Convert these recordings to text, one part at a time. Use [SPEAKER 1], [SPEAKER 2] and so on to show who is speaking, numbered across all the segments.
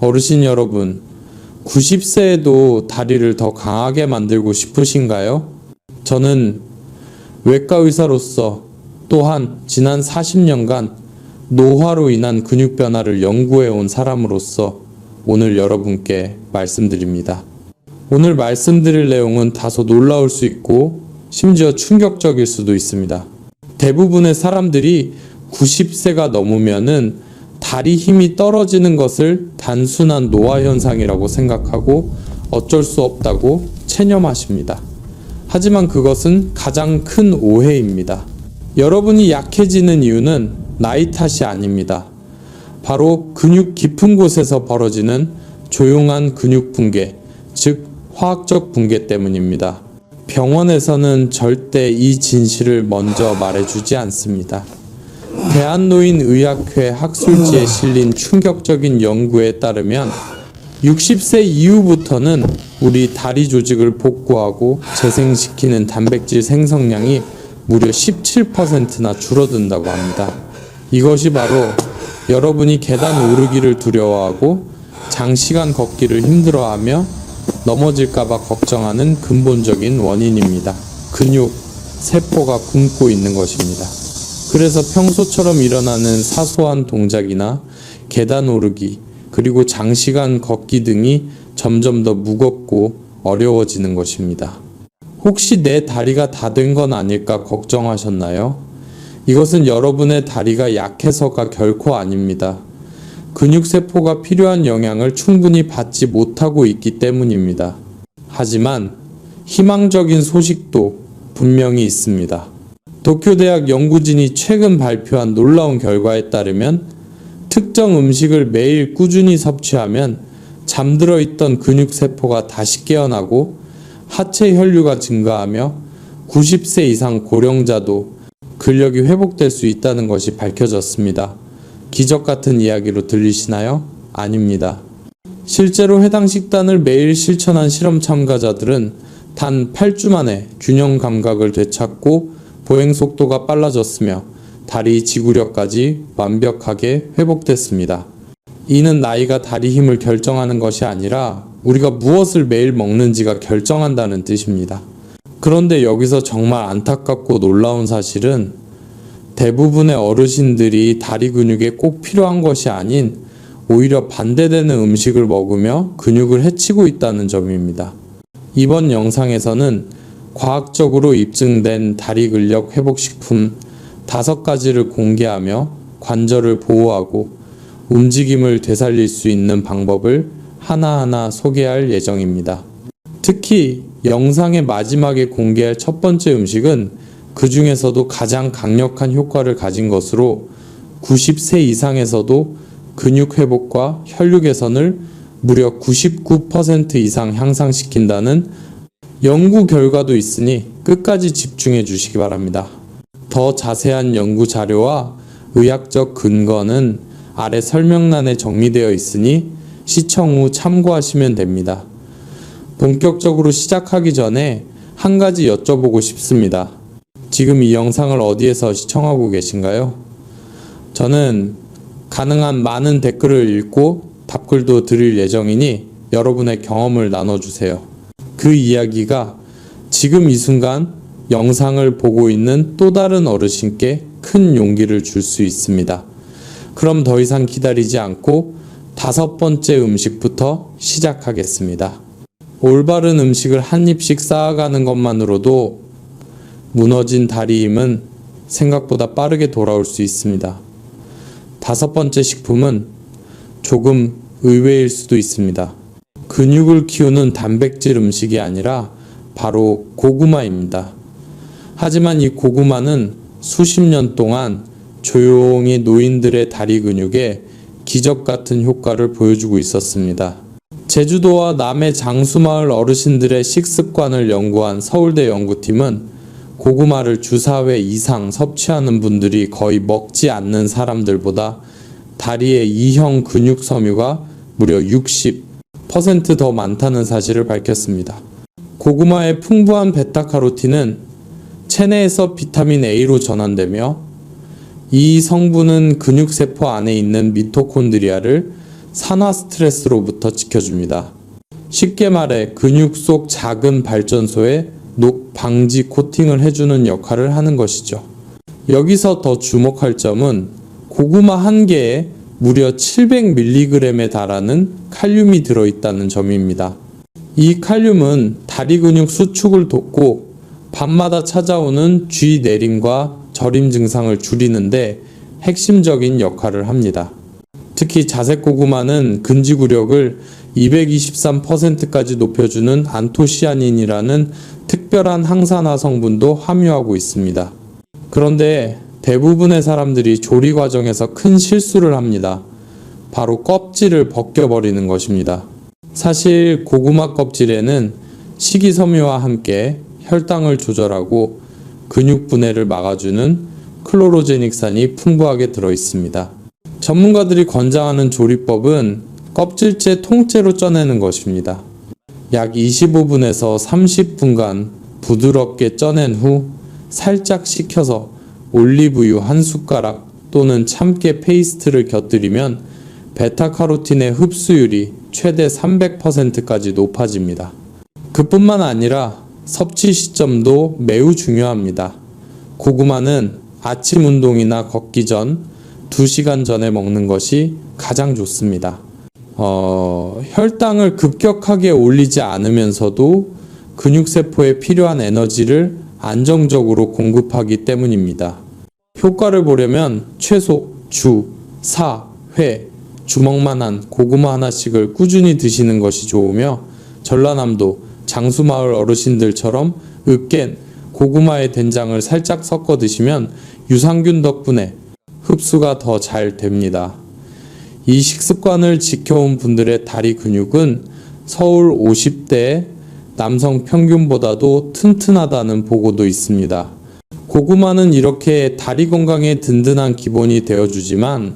[SPEAKER 1] 어르신 여러분, 90세에도 다리를 더 강하게 만들고 싶으신가요? 저는 외과 의사로서 또한 지난 40년간 노화로 인한 근육 변화를 연구해 온 사람으로서 오늘 여러분께 말씀드립니다. 오늘 말씀드릴 내용은 다소 놀라울 수 있고 심지어 충격적일 수도 있습니다. 대부분의 사람들이 90세가 넘으면은 다리 힘이 떨어지는 것을 단순한 노화 현상이라고 생각하고 어쩔 수 없다고 체념하십니다. 하지만 그것은 가장 큰 오해입니다. 여러분이 약해지는 이유는 나이 탓이 아닙니다. 바로 근육 깊은 곳에서 벌어지는 조용한 근육 붕괴, 즉 화학적 붕괴 때문입니다. 병원에서는 절대 이 진실을 먼저 말해주지 않습니다. 대한노인의학회 학술지에 실린 충격적인 연구에 따르면 60세 이후부터는 우리 다리 조직을 복구하고 재생시키는 단백질 생성량이 무려 17%나 줄어든다고 합니다. 이것이 바로 여러분이 계단 오르기를 두려워하고 장시간 걷기를 힘들어하며 넘어질까봐 걱정하는 근본적인 원인입니다. 근육, 세포가 굶고 있는 것입니다. 그래서 평소처럼 일어나는 사소한 동작이나 계단 오르기, 그리고 장시간 걷기 등이 점점 더 무겁고 어려워지는 것입니다. 혹시 내 다리가 다 된 건 아닐까 걱정하셨나요? 이것은 여러분의 다리가 약해서가 결코 아닙니다. 근육세포가 필요한 영양을 충분히 받지 못하고 있기 때문입니다. 하지만 희망적인 소식도 분명히 있습니다. 도쿄대학 연구진이 최근 발표한 놀라운 결과에 따르면 특정 음식을 매일 꾸준히 섭취하면 잠들어 있던 근육세포가 다시 깨어나고 하체 혈류가 증가하며 90세 이상 고령자도 근력이 회복될 수 있다는 것이 밝혀졌습니다. 기적 같은 이야기로 들리시나요? 아닙니다. 실제로 해당 식단을 매일 실천한 실험 참가자들은 단 8주 만에 균형 감각을 되찾고 보행 속도가 빨라졌으며 다리 지구력까지 완벽하게 회복됐습니다. 이는 나이가 다리 힘을 결정하는 것이 아니라 우리가 무엇을 매일 먹는지가 결정한다는 뜻입니다. 그런데 여기서 정말 안타깝고 놀라운 사실은 대부분의 어르신들이 다리 근육에 꼭 필요한 것이 아닌 오히려 반대되는 음식을 먹으며 근육을 해치고 있다는 점입니다. 이번 영상에서는 과학적으로 입증된 다리 근력 회복식품 5가지를 공개하며 관절을 보호하고 움직임을 되살릴 수 있는 방법을 하나하나 소개할 예정입니다. 특히 영상의 마지막에 공개할 첫 번째 음식은 그 중에서도 가장 강력한 효과를 가진 것으로 90세 이상에서도 근육 회복과 혈류 개선을 무려 99% 이상 향상시킨다는 연구 결과도 있으니 끝까지 집중해 주시기 바랍니다. 더 자세한 연구 자료와 의학적 근거는 아래 설명란에 정리되어 있으니 시청 후 참고하시면 됩니다. 본격적으로 시작하기 전에 한 가지 여쭤보고 싶습니다. 지금 이 영상을 어디에서 시청하고 계신가요? 저는 가능한 많은 댓글을 읽고 답글도 드릴 예정이니 여러분의 경험을 나눠주세요. 그 이야기가 지금 이 순간 영상을 보고 있는 또 다른 어르신께 큰 용기를 줄 수 있습니다. 그럼 더 이상 기다리지 않고 5번째 음식부터 시작하겠습니다. 올바른 음식을 한 입씩 쌓아가는 것만으로도 무너진 다리 힘은 생각보다 빠르게 돌아올 수 있습니다. 5번째 식품은 조금 의외일 수도 있습니다. 근육을 키우는 단백질 음식이 아니라 바로 고구마입니다. 하지만 이 고구마는 수십 년 동안 조용히 노인들의 다리 근육에 기적 같은 효과를 보여주고 있었습니다. 제주도와 남해 장수마을 어르신들의 식습관을 연구한 서울대 연구팀은 고구마를 주 4회 이상 섭취하는 분들이 거의 먹지 않는 사람들보다 다리의 E형 근육 섬유가 무려 60% 더 많다는 사실을 밝혔습니다. 고구마의 풍부한 베타카로틴은 체내에서 비타민 A로 전환되며 이 성분은 근육세포 안에 있는 미토콘드리아를 산화 스트레스로부터 지켜줍니다. 쉽게 말해 근육 속 작은 발전소에 녹 방지 코팅을 해주는 역할을 하는 것이죠. 여기서 더 주목할 점은 고구마 한 개에 무려 700mg에 달하는 칼륨이 들어있다는 점입니다. 이 칼륨은 다리 근육 수축을 돕고 밤마다 찾아오는 쥐 내림과 저림 증상을 줄이는데 핵심적인 역할을 합니다. 특히 자색 고구마는 근지구력을 223%까지 높여주는 안토시아닌이라는 특별한 항산화 성분도 함유하고 있습니다. 그런데 대부분의 사람들이 조리 과정에서 큰 실수를 합니다. 바로 껍질을 벗겨버리는 것입니다. 사실 고구마 껍질에는 식이섬유와 함께 혈당을 조절하고 근육 분해를 막아주는 클로로제닉산이 풍부하게 들어있습니다. 전문가들이 권장하는 조리법은 껍질째 통째로 쪄내는 것입니다. 약 25분에서 30분간 부드럽게 쪄낸 후 살짝 식혀서 올리브유 한 숟가락 또는 참깨 페이스트를 곁들이면 베타카로틴의 흡수율이 최대 300%까지 높아집니다. 그뿐만 아니라 섭취 시점도 매우 중요합니다. 고구마는 아침 운동이나 걷기 전 2시간 전에 먹는 것이 가장 좋습니다. 혈당을 급격하게 올리지 않으면서도 근육세포에 필요한 에너지를 안정적으로 공급하기 때문입니다. 효과를 보려면 최소 주, 4, 회, 주먹만한 고구마 하나씩을 꾸준히 드시는 것이 좋으며 전라남도 장수마을 어르신들처럼 으깬 고구마에 된장을 살짝 섞어 드시면 유산균 덕분에 흡수가 더 잘 됩니다. 이 식습관을 지켜온 분들의 다리 근육은 서울 50대 남성 평균보다도 튼튼하다는 보고도 있습니다. 고구마는 이렇게 다리 건강에 든든한 기본이 되어주지만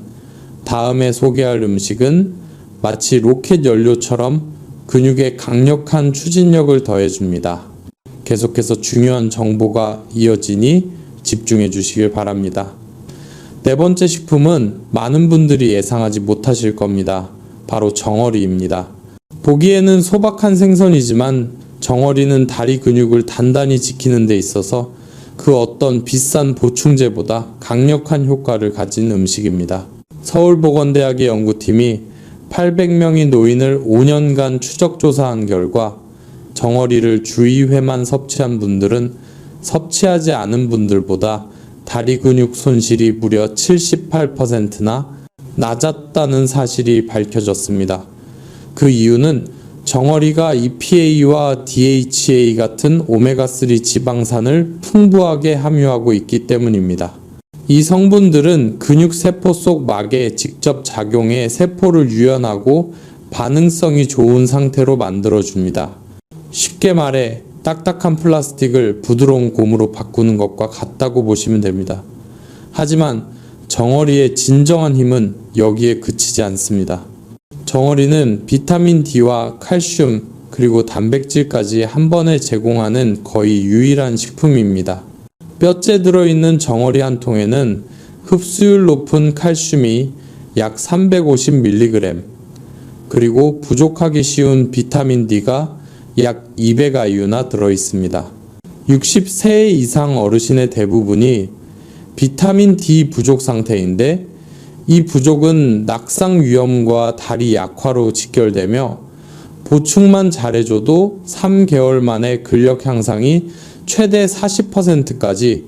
[SPEAKER 1] 다음에 소개할 음식은 마치 로켓 연료처럼 근육에 강력한 추진력을 더해줍니다. 계속해서 중요한 정보가 이어지니 집중해 주시길 바랍니다. 네 번째 식품은 많은 분들이 예상하지 못하실 겁니다. 바로 정어리입니다. 보기에는 소박한 생선이지만 정어리는 다리 근육을 단단히 지키는 데 있어서 그 어떤 비싼 보충제보다 강력한 효과를 가진 음식입니다. 서울보건대학의 연구팀이 800명의 노인을 5년간 추적조사한 결과 정어리를 주 2회만 섭취한 분들은 섭취하지 않은 분들보다 다리 근육 손실이 무려 78%나 낮았다는 사실이 밝혀졌습니다. 그 이유는 정어리가 EPA와 DHA 같은 오메가3 지방산을 풍부하게 함유하고 있기 때문입니다. 이 성분들은 근육 세포 속 막에 직접 작용해 세포를 유연하고 반응성이 좋은 상태로 만들어줍니다. 쉽게 말해 딱딱한 플라스틱을 부드러운 곰으로 바꾸는 것과 같다고 보시면 됩니다. 하지만 정어리의 진정한 힘은 여기에 그치지 않습니다. 정어리는 비타민 D와 칼슘 그리고 단백질까지 한 번에 제공하는 거의 유일한 식품입니다. 뼈째 들어있는 정어리 한 통에는 흡수율 높은 칼슘이 약 350mg 그리고 부족하기 쉬운 비타민 D가 약 200IU나 들어있습니다. 60세 이상 어르신의 대부분이 비타민 D 부족 상태인데 이 부족은 낙상 위험과 다리 약화로 직결되며 보충만 잘해줘도 3개월 만에 근력 향상이 최대 40%까지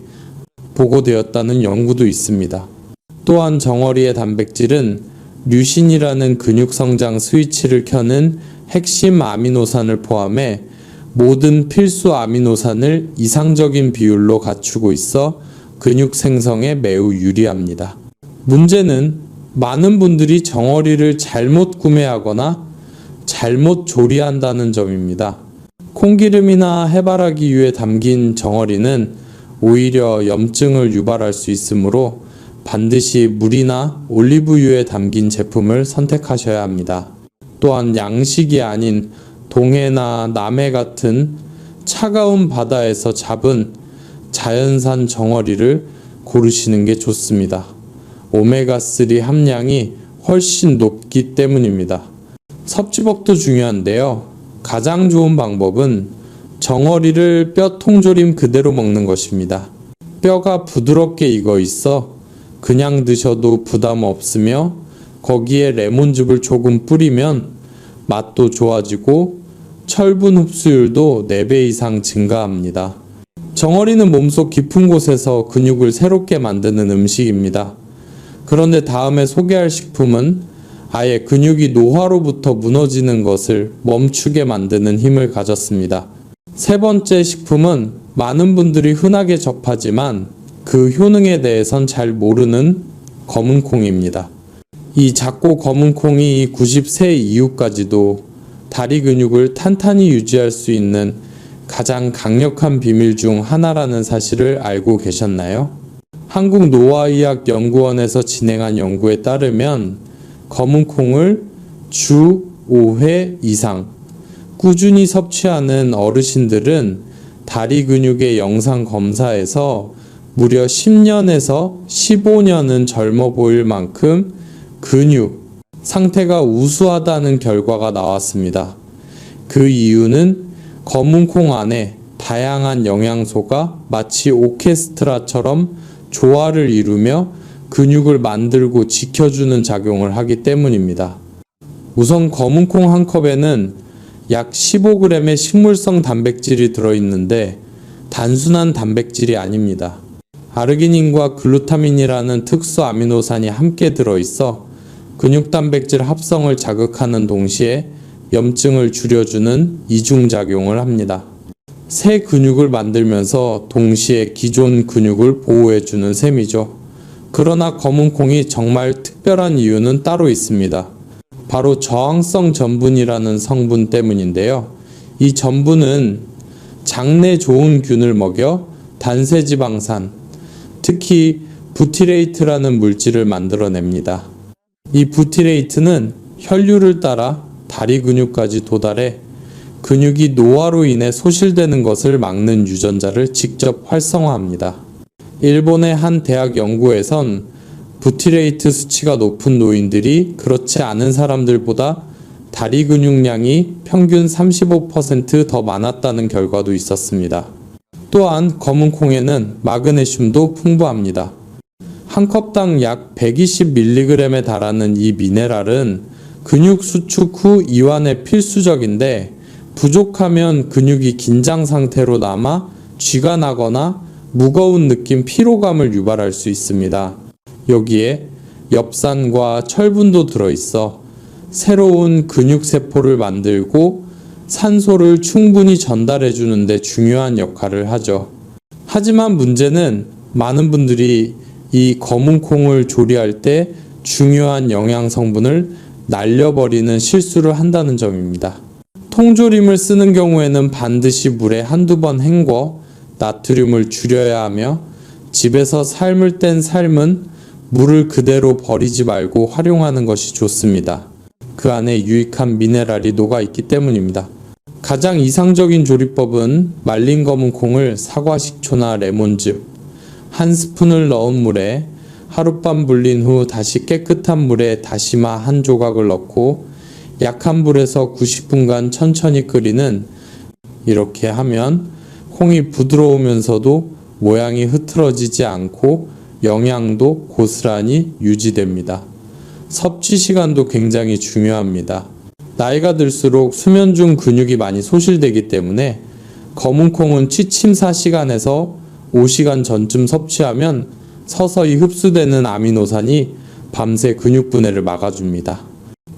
[SPEAKER 1] 보고되었다는 연구도 있습니다. 또한 정어리의 단백질은 류신이라는 근육 성장 스위치를 켜는 핵심 아미노산을 포함해 모든 필수 아미노산을 이상적인 비율로 갖추고 있어 근육 생성에 매우 유리합니다. 문제는 많은 분들이 정어리를 잘못 구매하거나 잘못 조리한다는 점입니다. 콩기름이나 해바라기유에 담긴 정어리는 오히려 염증을 유발할 수 있으므로 반드시 물이나 올리브유에 담긴 제품을 선택하셔야 합니다. 또한 양식이 아닌 동해나 남해 같은 차가운 바다에서 잡은 자연산 정어리를 고르시는 게 좋습니다. 오메가3 함량이 훨씬 높기 때문입니다. 섭취법도 중요한데요. 가장 좋은 방법은 정어리를 뼈 통조림 그대로 먹는 것입니다. 뼈가 부드럽게 익어 있어 그냥 드셔도 부담 없으며 거기에 레몬즙을 조금 뿌리면 맛도 좋아지고 철분 흡수율도 4배 이상 증가합니다. 정어리는 몸속 깊은 곳에서 근육을 새롭게 만드는 음식입니다. 그런데 다음에 소개할 식품은 아예 근육이 노화로부터 무너지는 것을 멈추게 만드는 힘을 가졌습니다. 세 번째 식품은 많은 분들이 흔하게 접하지만 그 효능에 대해선 잘 모르는 검은콩입니다. 이 작고 검은 콩이 90세 이후까지도 다리 근육을 탄탄히 유지할 수 있는 가장 강력한 비밀 중 하나라는 사실을 알고 계셨나요? 한국노화의학연구원에서 진행한 연구에 따르면 검은 콩을 주 5회 이상 꾸준히 섭취하는 어르신들은 다리 근육의 영상 검사에서 무려 10년에서 15년은 젊어 보일 만큼 근육 상태가 우수하다는 결과가 나왔습니다. 그 이유는 검은 콩 안에 다양한 영양소가 마치 오케스트라처럼 조화를 이루며 근육을 만들고 지켜주는 작용을 하기 때문입니다. 우선 검은 콩 한 컵에는 약 15g의 식물성 단백질이 들어있는데 단순한 단백질이 아닙니다. 아르기닌과 글루타민이라는 특수 아미노산이 함께 들어있어 근육 단백질 합성을 자극하는 동시에 염증을 줄여주는 이중작용을 합니다. 새 근육을 만들면서 동시에 기존 근육을 보호해주는 셈이죠. 그러나 검은 콩이 정말 특별한 이유는 따로 있습니다. 바로 저항성 전분이라는 성분 때문인데요. 이 전분은 장내 좋은 균을 먹여 단세지방산, 특히 부티레이트라는 물질을 만들어냅니다. 이 부티레이트는 혈류를 따라 다리 근육까지 도달해 근육이 노화로 인해 소실되는 것을 막는 유전자를 직접 활성화합니다. 일본의 한 대학 연구에선 부티레이트 수치가 높은 노인들이 그렇지 않은 사람들보다 다리 근육량이 평균 35% 더 많았다는 결과도 있었습니다. 또한 검은 콩에는 마그네슘도 풍부합니다. 한 컵당 약 120mg에 달하는 이 미네랄은 근육 수축 후 이완에 필수적인데 부족하면 근육이 긴장 상태로 남아 쥐가 나거나 무거운 느낌 피로감을 유발할 수 있습니다. 여기에 엽산과 철분도 들어있어 새로운 근육세포를 만들고 산소를 충분히 전달해 주는데 중요한 역할을 하죠. 하지만 문제는 많은 분들이 이 검은 콩을 조리할 때 중요한 영양 성분을 날려버리는 실수를 한다는 점입니다. 통조림을 쓰는 경우에는 반드시 물에 한두 번 헹궈 나트륨을 줄여야 하며 집에서 삶을 땐 삶은 물을 그대로 버리지 말고 활용하는 것이 좋습니다. 그 안에 유익한 미네랄이 녹아있기 때문입니다. 가장 이상적인 조리법은 말린 검은 콩을 사과 식초나 레몬즙, 한 스푼을 넣은 물에 하룻밤 불린 후 다시 깨끗한 물에 다시마 한 조각을 넣고 약한 불에서 90분간 천천히 끓이는, 이렇게 하면 콩이 부드러우면서도 모양이 흐트러지지 않고 영양도 고스란히 유지됩니다. 섭취 시간도 굉장히 중요합니다. 나이가 들수록 수면 중 근육이 많이 소실되기 때문에 검은 콩은 취침 4시간에서 5시간 전쯤 섭취하면 서서히 흡수되는 아미노산이 밤새 근육 분해를 막아줍니다.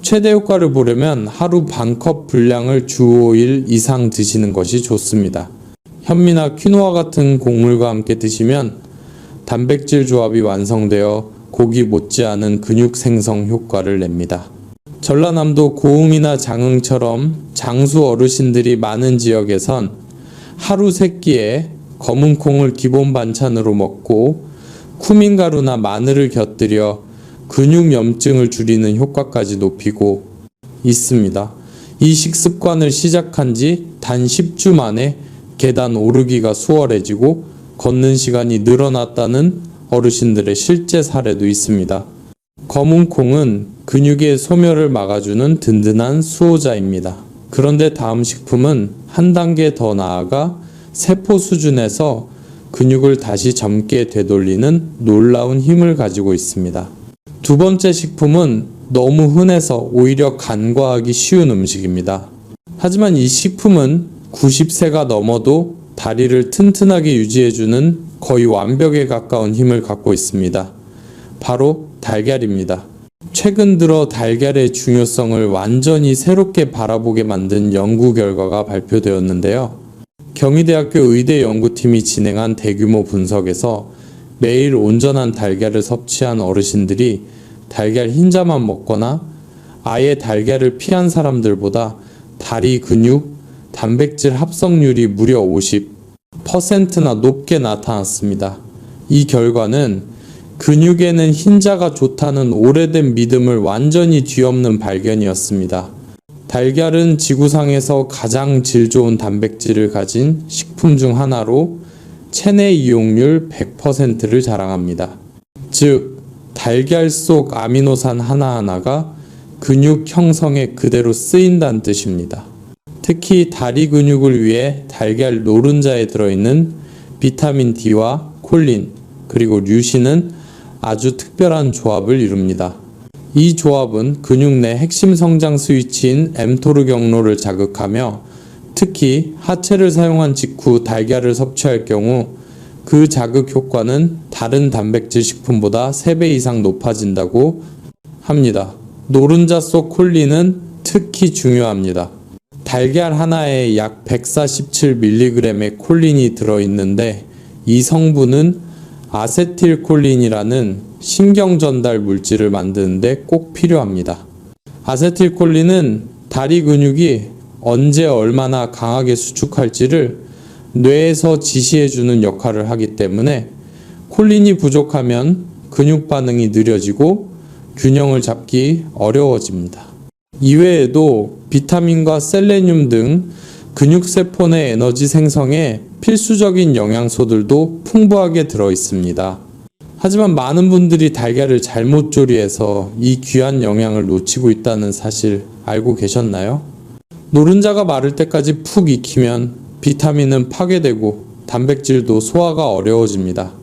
[SPEAKER 1] 최대 효과를 보려면 하루 반 컵 분량을 주 5일 이상 드시는 것이 좋습니다. 현미나 퀴노아 같은 곡물과 함께 드시면 단백질 조합이 완성되어 고기 못지않은 근육 생성 효과를 냅니다. 전라남도 고흥이나 장흥처럼 장수 어르신들이 많은 지역에선 하루 3끼에 검은 콩을 기본 반찬으로 먹고 쿠민가루나 마늘을 곁들여 근육 염증을 줄이는 효과까지 높이고 있습니다. 이 식습관을 시작한 지 단 10주 만에 계단 오르기가 수월해지고 걷는 시간이 늘어났다는 어르신들의 실제 사례도 있습니다. 검은 콩은 근육의 소멸을 막아주는 든든한 수호자입니다. 그런데 다음 식품은 한 단계 더 나아가 세포 수준에서 근육을 다시 젊게 되돌리는 놀라운 힘을 가지고 있습니다. 두 번째 식품은 너무 흔해서 오히려 간과하기 쉬운 음식입니다. 하지만 이 식품은 90세가 넘어도 다리를 튼튼하게 유지해주는 거의 완벽에 가까운 힘을 갖고 있습니다. 바로 달걀입니다. 최근 들어 달걀의 중요성을 완전히 새롭게 바라보게 만든 연구 결과가 발표되었는데요. 경희대학교 의대 연구팀이 진행한 대규모 분석에서 매일 온전한 달걀을 섭취한 어르신들이 달걀 흰자만 먹거나 아예 달걀을 피한 사람들보다 다리 근육, 단백질 합성률이 무려 50%나 높게 나타났습니다. 이 결과는 근육에는 흰자가 좋다는 오래된 믿음을 완전히 뒤엎는 발견이었습니다. 달걀은 지구상에서 가장 질 좋은 단백질을 가진 식품 중 하나로 체내 이용률 100%를 자랑합니다. 즉, 달걀 속 아미노산 하나하나가 근육 형성에 그대로 쓰인다는 뜻입니다. 특히 다리 근육을 위해 달걀 노른자에 들어있는 비타민 D와 콜린, 그리고 류신은 아주 특별한 조합을 이룹니다. 이 조합은 근육 내 핵심 성장 스위치인 mTOR 경로를 자극하며 특히 하체를 사용한 직후 달걀을 섭취할 경우 그 자극 효과는 다른 단백질 식품보다 3배 이상 높아진다고 합니다. 노른자 속 콜린은 특히 중요합니다. 달걀 하나에 약 147mg의 콜린이 들어있는데 이 성분은 아세틸콜린이라는 신경 전달 물질을 만드는데 꼭 필요합니다. 아세틸콜린은 다리 근육이 언제 얼마나 강하게 수축할지를 뇌에서 지시해주는 역할을 하기 때문에 콜린이 부족하면 근육 반응이 느려지고 균형을 잡기 어려워집니다. 이외에도 비타민과 셀레늄 등 근육세포 내 에너지 생성에 필수적인 영양소들도 풍부하게 들어 있습니다. 하지만 많은 분들이 달걀을 잘못 조리해서 이 귀한 영양을 놓치고 있다는 사실 알고 계셨나요? 노른자가 마를 때까지 푹 익히면 비타민은 파괴되고 단백질도 소화가 어려워집니다.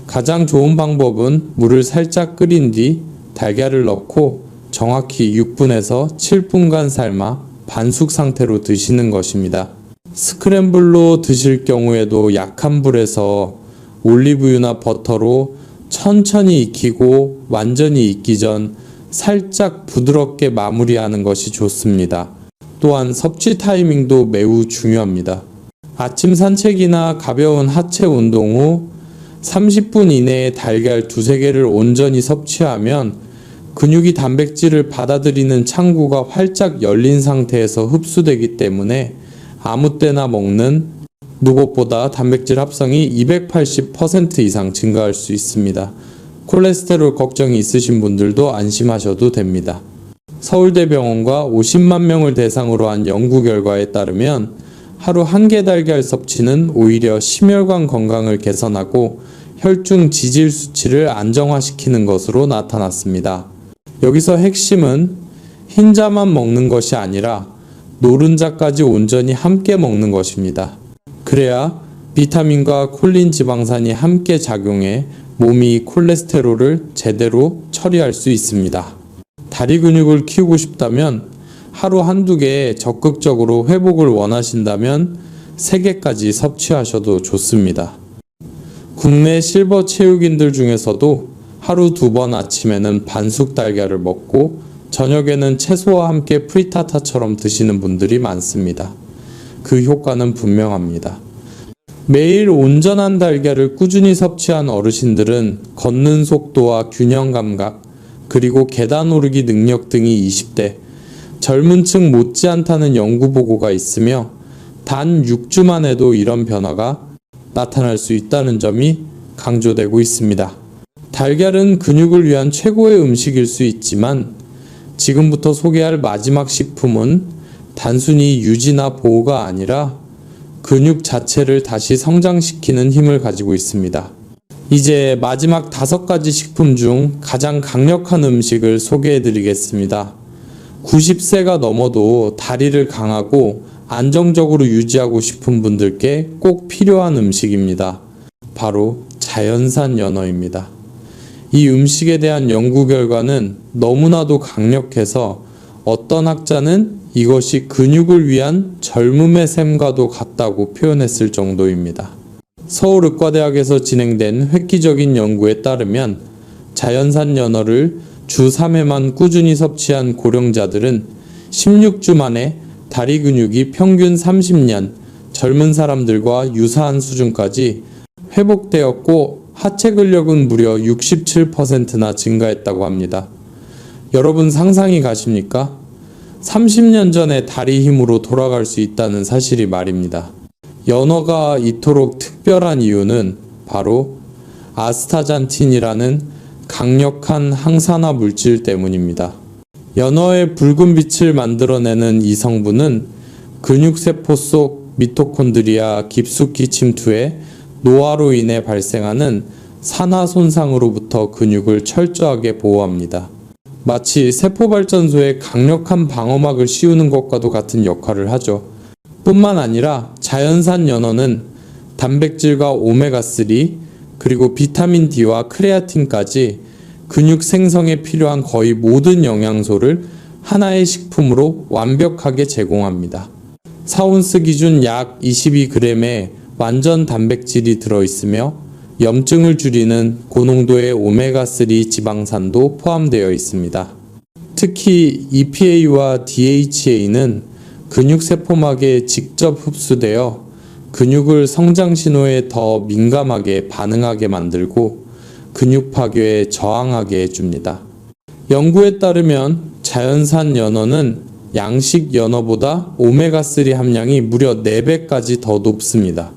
[SPEAKER 1] 가장 좋은 방법은 물을 살짝 끓인 뒤 달걀을 넣고 정확히 6분에서 7분간 삶아 반숙 상태로 드시는 것입니다. 스크램블로 드실 경우에도 약한 불에서 올리브유나 버터로 천천히 익히고 완전히 익기 전 살짝 부드럽게 마무리하는 것이 좋습니다. 또한 섭취 타이밍도 매우 중요합니다. 아침 산책이나 가벼운 하체 운동 후 30분 이내에 달걀 2-3개를 온전히 섭취하면 근육이 단백질을 받아들이는 창구가 활짝 열린 상태에서 흡수되기 때문에 아무 때나 먹는 무엇보다 단백질 합성이 280% 이상 증가할 수 있습니다. 콜레스테롤 걱정이 있으신 분들도 안심하셔도 됩니다. 서울대병원과 50만 명을 대상으로 한 연구 결과에 따르면 하루 1개 달걀 섭취는 오히려 심혈관 건강을 개선하고 혈중 지질 수치를 안정화시키는 것으로 나타났습니다. 여기서 핵심은 흰자만 먹는 것이 아니라 노른자까지 온전히 함께 먹는 것입니다. 그래야 비타민과 콜린 지방산이 함께 작용해 몸이 콜레스테롤을 제대로 처리할 수 있습니다. 다리 근육을 키우고 싶다면 하루 1-2개 적극적으로 회복을 원하신다면 3개까지 섭취하셔도 좋습니다. 국내 실버 체육인들 중에서도 하루 2번 아침에는 반숙 달걀을 먹고 저녁에는 채소와 함께 프리타타처럼 드시는 분들이 많습니다. 그 효과는 분명합니다. 매일 온전한 달걀을 꾸준히 섭취한 어르신들은 걷는 속도와 균형 감각, 그리고 계단 오르기 능력 등이 20대, 젊은 층 못지않다는 연구 보고가 있으며 단 6주만 해도 이런 변화가 나타날 수 있다는 점이 강조되고 있습니다. 달걀은 근육을 위한 최고의 음식일 수 있지만 지금부터 소개할 마지막 식품은 단순히 유지나 보호가 아니라 근육 자체를 다시 성장시키는 힘을 가지고 있습니다. 이제 마지막 5가지 식품 중 가장 강력한 음식을 소개해 드리겠습니다. 90세가 넘어도 다리를 강하고 안정적으로 유지하고 싶은 분들께 꼭 필요한 음식입니다. 바로 자연산 연어입니다. 이 음식에 대한 연구 결과는 너무나도 강력해서 어떤 학자는 이것이 근육을 위한 젊음의 셈과도 같다고 표현했을 정도입니다. 서울의과대학에서 진행된 획기적인 연구에 따르면 자연산 연어를 주 3회만 꾸준히 섭취한 고령자들은 16주 만에 다리 근육이 평균 30년 젊은 사람들과 유사한 수준까지 회복되었고 하체 근력은 무려 67%나 증가했다고 합니다. 여러분 상상이 가십니까? 30년 전에 다리 힘으로 돌아갈 수 있다는 사실이 말입니다. 연어가 이토록 특별한 이유는 바로 아스타잔틴이라는 강력한 항산화 물질 때문입니다. 연어의 붉은 빛을 만들어내는 이 성분은 근육세포 속 미토콘드리아 깊숙이 침투해 노화로 인해 발생하는 산화 손상으로부터 근육을 철저하게 보호합니다. 마치 세포발전소에 강력한 방어막을 씌우는 것과도 같은 역할을 하죠. 뿐만 아니라 자연산 연어는 단백질과 오메가3 그리고 비타민 D와 크레아틴까지 근육 생성에 필요한 거의 모든 영양소를 하나의 식품으로 완벽하게 제공합니다. 4온스 기준 약 22g의 완전 단백질이 들어있으며 염증을 줄이는 고농도의 오메가3 지방산도 포함되어 있습니다. 특히 EPA와 DHA는 근육세포막에 직접 흡수되어 근육을 성장 신호에 더 민감하게 반응하게 만들고 근육 파괴에 저항하게 해줍니다. 연구에 따르면 자연산 연어는 양식 연어보다 오메가3 함량이 무려 4배까지 더 높습니다.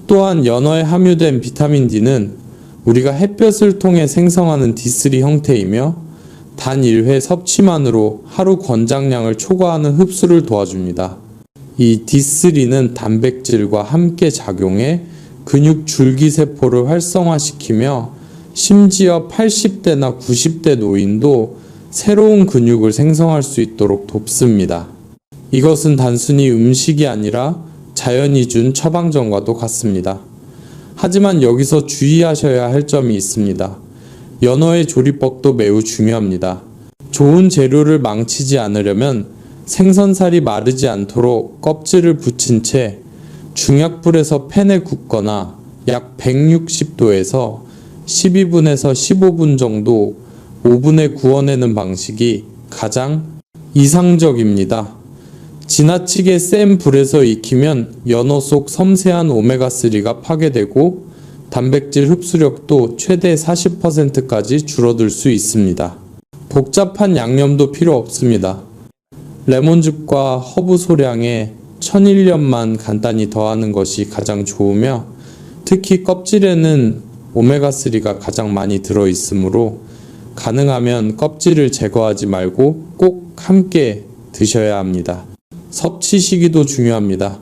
[SPEAKER 1] 또한 연어에 함유된 비타민 D는 우리가 햇볕을 통해 생성하는 D3 형태이며 단 1회 섭취만으로 하루 권장량을 초과하는 흡수를 도와줍니다. 이 D3는 단백질과 함께 작용해 근육 줄기세포를 활성화시키며 심지어 80대나 90대 노인도 새로운 근육을 생성할 수 있도록 돕습니다. 이것은 단순히 음식이 아니라 자연이 준 처방전과도 같습니다. 하지만 여기서 주의하셔야 할 점이 있습니다. 연어의 조리법도 매우 중요합니다. 좋은 재료를 망치지 않으려면 생선살이 마르지 않도록 껍질을 붙인 채 중약불에서 팬에 굽거나 약 160도에서 12분에서 15분 정도 오븐에 구워내는 방식이 가장 이상적입니다. 지나치게 센 불에서 익히면 연어 속 섬세한 오메가3가 파괴되고 단백질 흡수력도 최대 40%까지 줄어들 수 있습니다. 복잡한 양념도 필요 없습니다. 레몬즙과 허브 소량에 천일염만 간단히 더하는 것이 가장 좋으며 특히 껍질에는 오메가3가 가장 많이 들어있으므로 가능하면 껍질을 제거하지 말고 꼭 함께 드셔야 합니다. 섭취 시기도 중요합니다.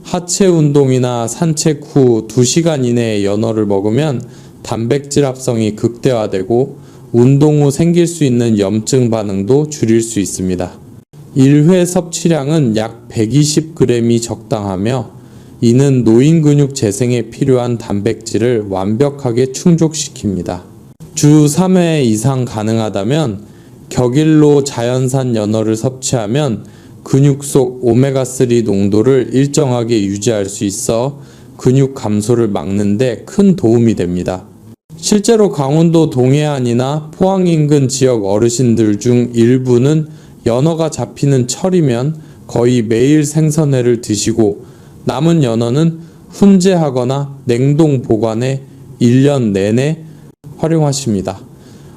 [SPEAKER 1] 하체 운동이나 산책 후 2시간 이내에 연어를 먹으면 단백질 합성이 극대화되고 운동 후 생길 수 있는 염증 반응도 줄일 수 있습니다. 1회 섭취량은 약 120g이 적당하며 이는 노인 근육 재생에 필요한 단백질을 완벽하게 충족시킵니다. 주 3회 이상 가능하다면 격일로 자연산 연어를 섭취하면 근육 속 오메가3 농도를 일정하게 유지할 수 있어 근육 감소를 막는 데 큰 도움이 됩니다. 실제로 강원도 동해안이나 포항 인근 지역 어르신들 중 일부는 연어가 잡히는 철이면 거의 매일 생선회를 드시고 남은 연어는 훈제하거나 냉동 보관해 1년 내내 활용하십니다.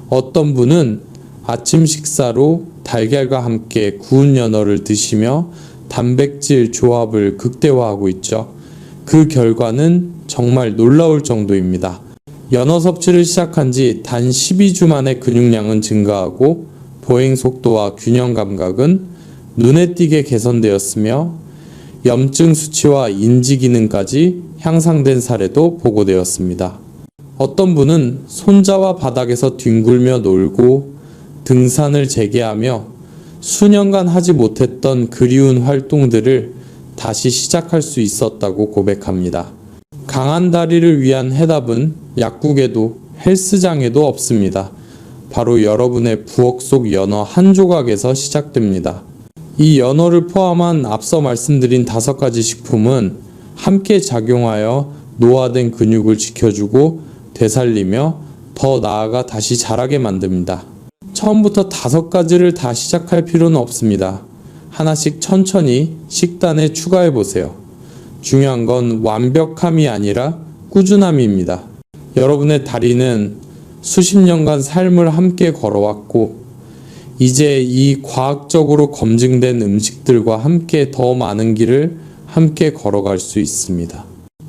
[SPEAKER 1] 어떤 분은 아침 식사로 달걀과 함께 구운 연어를 드시며 단백질 조합을 극대화하고 있죠. 그 결과는 정말 놀라울 정도입니다. 연어 섭취를 시작한 지 단 12주 만에 근육량은 증가하고 보행 속도와 균형 감각은 눈에 띄게 개선되었으며 염증 수치와 인지 기능까지 향상된 사례도 보고되었습니다. 어떤 분은 손자와 바닥에서 뒹굴며 놀고 등산을 재개하며 수년간 하지 못했던 그리운 활동들을 다시 시작할 수 있었다고 고백합니다. 강한 다리를 위한 해답은 약국에도 헬스장에도 없습니다. 바로 여러분의 부엌 속 연어 한 조각에서 시작됩니다. 이 연어를 포함한 앞서 말씀드린 5가지 식품은 함께 작용하여 노화된 근육을 지켜주고 되살리며 더 나아가 다시 자라게 만듭니다. 처음부터 5가지를 다 시작할 필요는 없습니다. 하나씩 천천히 식단에 추가해 보세요. 중요한 건 완벽함이 아니라 꾸준함입니다. 여러분의 다리는 수십 년간 삶을 함께 걸어왔고 이제 이 과학적으로 검증된 음식들과 함께 더 많은 길을 함께 걸어갈 수 있습니다.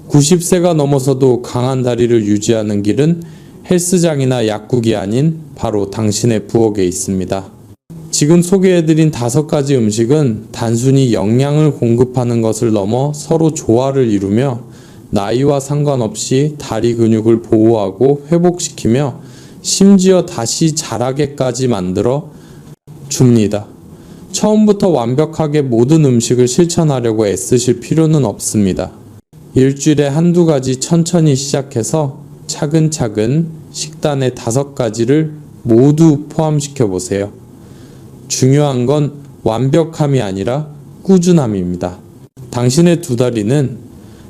[SPEAKER 1] 90세가 넘어서도 강한 다리를 유지하는 길은 헬스장이나 약국이 아닌 바로 당신의 부엌에 있습니다. 지금 소개해드린 5가지 음식은 단순히 영양을 공급하는 것을 넘어 서로 조화를 이루며 나이와 상관없이 다리 근육을 보호하고 회복시키며 심지어 다시 자라게까지 만들어 줍니다. 처음부터 완벽하게 모든 음식을 실천하려고 애쓰실 필요는 없습니다. 일주일에 1-2가지 천천히 시작해서 차근차근 식단의 5가지를 모두 포함시켜 보세요. 중요한 건 완벽함이 아니라 꾸준함입니다. 당신의 2다리는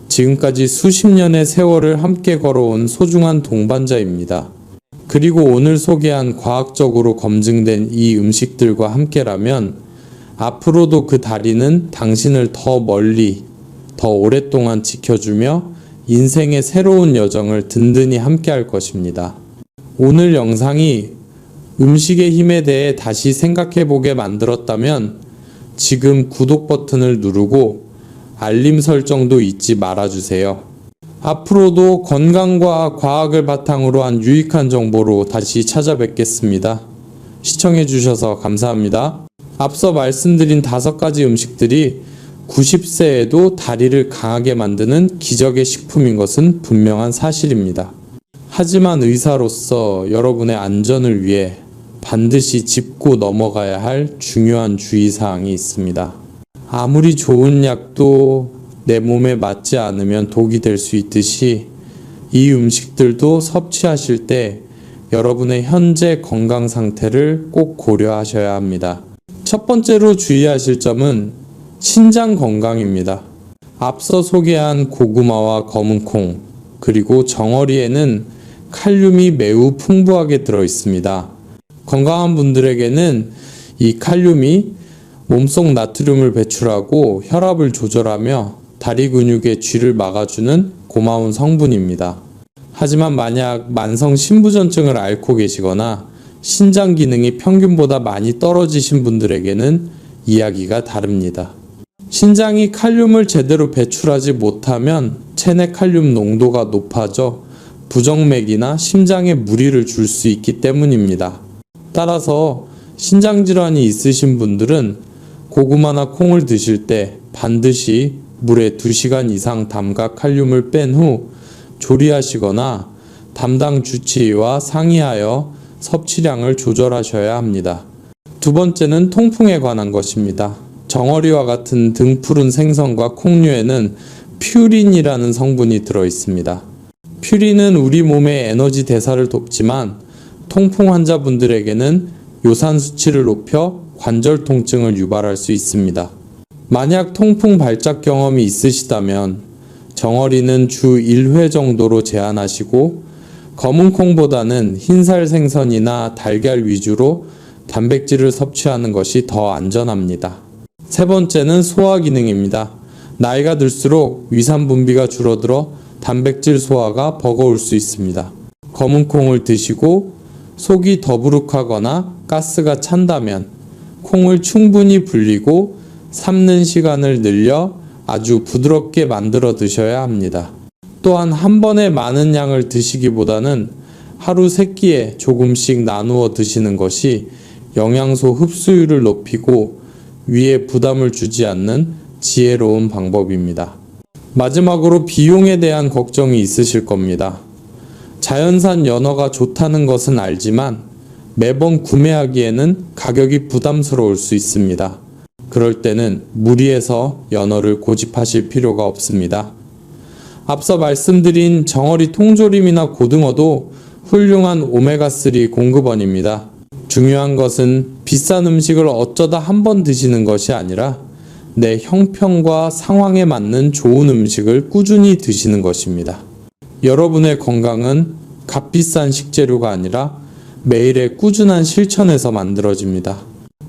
[SPEAKER 1] 지금까지 수십 년의 세월을 함께 걸어온 소중한 동반자입니다. 그리고 오늘 소개한 과학적으로 검증된 이 음식들과 함께라면 앞으로도 그 다리는 당신을 더 멀리, 더 오랫동안 지켜주며 인생의 새로운 여정을 든든히 함께할 것입니다. 오늘 영상이 음식의 힘에 대해 다시 생각해보게 만들었다면 지금 구독 버튼을 누르고 알림 설정도 잊지 말아주세요. 앞으로도 건강과 과학을 바탕으로 한 유익한 정보로 다시 찾아뵙겠습니다. 시청해주셔서 감사합니다. 앞서 말씀드린 5가지 음식들이 90세에도 다리를 강하게 만드는 기적의 식품인 것은 분명한 사실입니다. 하지만 의사로서 여러분의 안전을 위해 반드시 짚고 넘어가야 할 중요한 주의사항이 있습니다. 아무리 좋은 약도 내 몸에 맞지 않으면 독이 될 수 있듯이 이 음식들도 섭취하실 때 여러분의 현재 건강 상태를 꼭 고려하셔야 합니다. 첫 번째로 주의하실 점은 신장 건강입니다. 앞서 소개한 고구마와 검은콩 그리고 정어리에는 칼륨이 매우 풍부하게 들어 있습니다. 건강한 분들에게는 이 칼륨이 몸속 나트륨을 배출하고 혈압을 조절하며 다리 근육의 쥐를 막아주는 고마운 성분입니다. 하지만 만약 만성 신부전증을 앓고 계시거나 신장 기능이 평균보다 많이 떨어지신 분들에게는 이야기가 다릅니다. 신장이 칼륨을 제대로 배출하지 못하면 체내 칼륨 농도가 높아져 부정맥이나 심장에 무리를 줄 수 있기 때문입니다. 따라서 신장질환이 있으신 분들은 고구마나 콩을 드실 때 반드시 물에 2시간 이상 담가 칼륨을 뺀 후 조리하시거나 담당 주치의와 상의하여 섭취량을 조절하셔야 합니다. 2번째는 통풍에 관한 것입니다. 정어리와 같은 등푸른 생선과 콩류에는 퓨린이라는 성분이 들어 있습니다. 퓨린은 우리 몸의 에너지 대사를 돕지만 통풍 환자분들에게는 요산 수치를 높여 관절 통증을 유발할 수 있습니다. 만약 통풍 발작 경험이 있으시다면 정어리는 주 1회 정도로 제한하시고 검은콩보다는 흰살 생선이나 달걀 위주로 단백질을 섭취하는 것이 더 안전합니다. 3번째는 소화 기능입니다. 나이가 들수록 위산 분비가 줄어들어 단백질 소화가 버거울 수 있습니다. 검은콩을 드시고 속이 더부룩하거나 가스가 찬다면 콩을 충분히 불리고 삶는 시간을 늘려 아주 부드럽게 만들어 드셔야 합니다. 또한 한 번에 많은 양을 드시기보다는 하루 3끼에 조금씩 나누어 드시는 것이 영양소 흡수율을 높이고 위에 부담을 주지 않는 지혜로운 방법입니다. 마지막으로 비용에 대한 걱정이 있으실 겁니다. 자연산 연어가 좋다는 것은 알지만 매번 구매하기에는 가격이 부담스러울 수 있습니다. 그럴 때는 무리해서 연어를 고집하실 필요가 없습니다. 앞서 말씀드린 정어리 통조림이나 고등어도 훌륭한 오메가3 공급원입니다. 중요한 것은 비싼 음식을 어쩌다 한 번 드시는 것이 아니라 내 형편과 상황에 맞는 좋은 음식을 꾸준히 드시는 것입니다. 여러분의 건강은 값비싼 식재료가 아니라 매일의 꾸준한 실천에서 만들어집니다.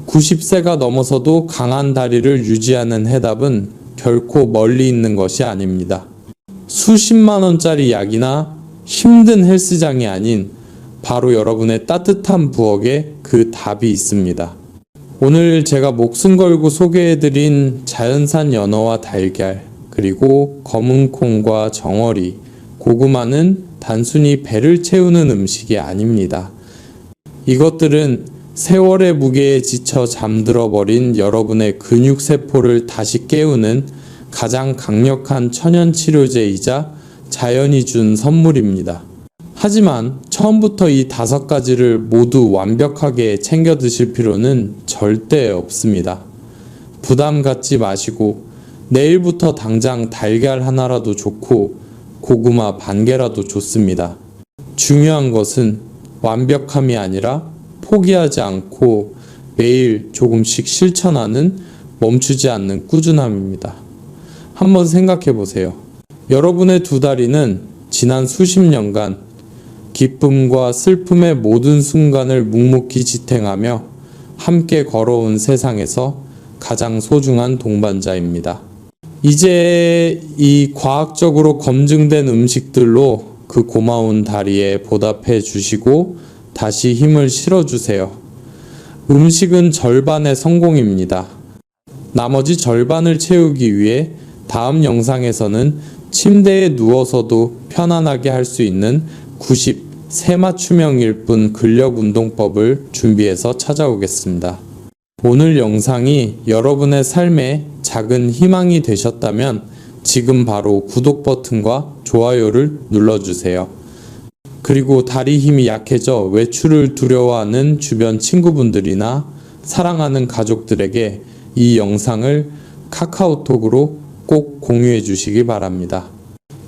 [SPEAKER 1] 90세가 넘어서도 강한 다리를 유지하는 해답은 결코 멀리 있는 것이 아닙니다. 수십만 원짜리 약이나 힘든 헬스장이 아닌 바로 여러분의 따뜻한 부엌에 그 답이 있습니다. 오늘 제가 목숨 걸고 소개해드린 자연산 연어와 달걀, 그리고 검은 콩과 정어리, 고구마는 단순히 배를 채우는 음식이 아닙니다. 이것들은 세월의 무게에 지쳐 잠들어 버린 여러분의 근육세포를 다시 깨우는 가장 강력한 천연치료제이자 자연이 준 선물입니다. 하지만 처음부터 이 5가지를 모두 완벽하게 챙겨 드실 필요는 절대 없습니다. 부담 갖지 마시고 내일부터 당장 달걀 하나라도 좋고 고구마 반 개라도 좋습니다. 중요한 것은 완벽함이 아니라 포기하지 않고 매일 조금씩 실천하는 멈추지 않는 꾸준함입니다. 한번 생각해 보세요. 여러분의 2다리는 지난 수십 년간 기쁨과 슬픔의 모든 순간을 묵묵히 지탱하며 함께 걸어온 세상에서 가장 소중한 동반자입니다. 이제 이 과학적으로 검증된 음식들로 그 고마운 다리에 보답해 주시고 다시 힘을 실어주세요. 음식은 절반의 성공입니다. 나머지 절반을 채우기 위해 다음 영상에서는 침대에 누워서도 편안하게 할 수 있는 90 세맞춤형 1분 근력운동법을 준비해서 찾아오겠습니다. 오늘 영상이 여러분의 삶에 작은 희망이 되셨다면 지금 바로 구독 버튼과 좋아요를 눌러주세요. 그리고 다리 힘이 약해져 외출을 두려워하는 주변 친구분들이나 사랑하는 가족들에게 이 영상을 카카오톡으로 꼭 공유해 주시기 바랍니다.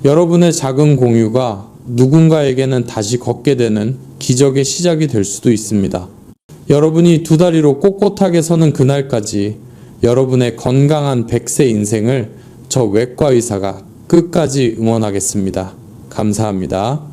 [SPEAKER 1] 여러분의 작은 공유가 누군가에게는 다시 걷게 되는 기적의 시작이 될 수도 있습니다. 여러분이 2다리로 꼿꼿하게 서는 그날까지 여러분의 건강한 100세 인생을 저 외과 의사가 끝까지 응원하겠습니다. 감사합니다.